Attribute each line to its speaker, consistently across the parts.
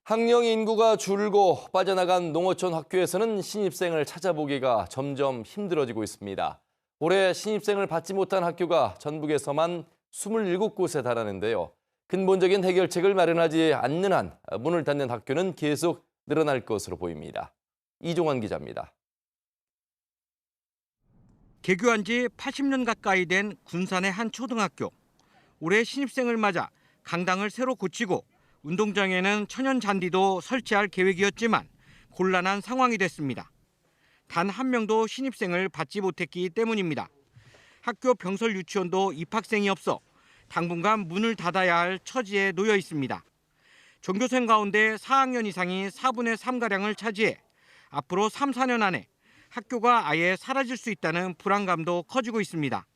Speaker 1: 학령 인구가 줄고 빠져나간 농어촌 학교에서는 신입생을 찾아보기가 점점 힘들어지고 있습니다. 올해 신입생을 받지 못한 학교가 전국에서만 27곳에 달하는데요. 근본적인 해결책을 마련하지 않는 한 문을 닫는 학교는 계속 늘어날 것으로 보입니다. 이종환 기자입니다.
Speaker 2: 개교한 지 80년 가까이 된 군산의 한 초등학교. 올해 신입생을 맞아 강당을 새로 고치고 운동장에는 천연 잔디도 설치할 계획이었지만 곤란한 상황이 됐습니다. 단 한 명도 신입생을 받지 못했기 때문입니다. 학교 병설 유치원도 입학생이 없어 당분간 문을 닫아야 할 처지에 놓여 있습니다. 전교생 가운데 4학년 이상이 4분의 3가량을 차지해 앞으로 3, 4년 안에 학교가 아예 사라질 수 있다는 불안감도 커지고 있습니다.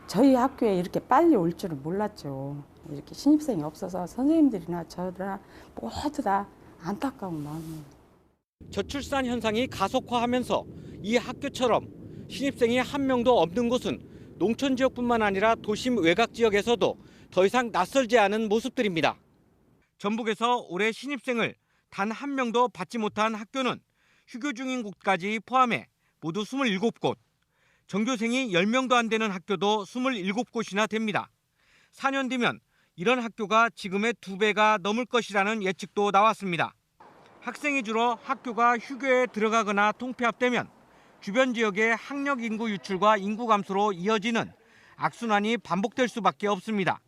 Speaker 3: 저희 학교에 이렇게 빨리 올 줄은 몰랐죠. 이렇게 신입생이 없어서 선생님들이나 저나 모두 다 안타까운 마음이에요.
Speaker 2: 저출산 현상이 가속화하면서 이 학교처럼 신입생이 한 명도 없는 곳은 농촌 지역뿐만 아니라 도심 외곽 지역에서도 더 이상 낯설지 않은 모습들입니다. 전북에서 올해 신입생을 단 한 명도 받지 못한 학교는 휴교 중인 곳까지 포함해 모두 27곳, 전교생이 10명도 안 되는 학교도 27곳이나 됩니다. 4년 뒤면 이런 학교가 지금의 2배가 넘을 것이라는 예측도 나왔습니다. 학생이 줄어 학교가 휴교에 들어가거나 통폐합되면 주변 지역의 학력 인구 유출과 인구 감소로 이어지는 악순환이 반복될 수밖에 없습니다.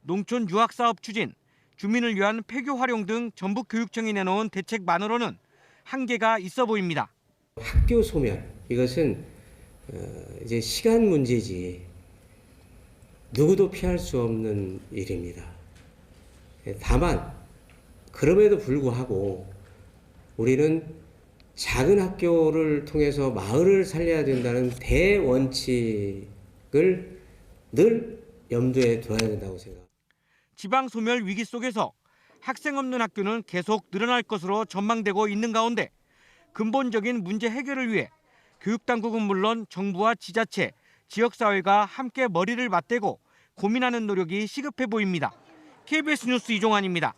Speaker 2: 농촌 유학 사업 추진, 주민을 위한 폐교 활용 등 전북교육청이 내놓은 대책만으로는 한계가 있어 보입니다.
Speaker 4: 학교 소멸, 이것은 이제 시간 문제지 누구도 피할 수 없는 일입니다. 다만 그럼에도 불구하고 우리는 작은 학교를 통해서 마을을 살려야 된다는 대원칙을 늘 염두에 둬야 된다고 생각합니다.
Speaker 2: 지방 소멸 위기 속에서 학생 없는 학교는 계속 늘어날 것으로 전망되고 있는 가운데 근본적인 문제 해결을 위해 교육당국은 물론 정부와 지자체, 지역사회가 함께 머리를 맞대고 고민하는 노력이 시급해 보입니다. KBS 뉴스 이종환입니다.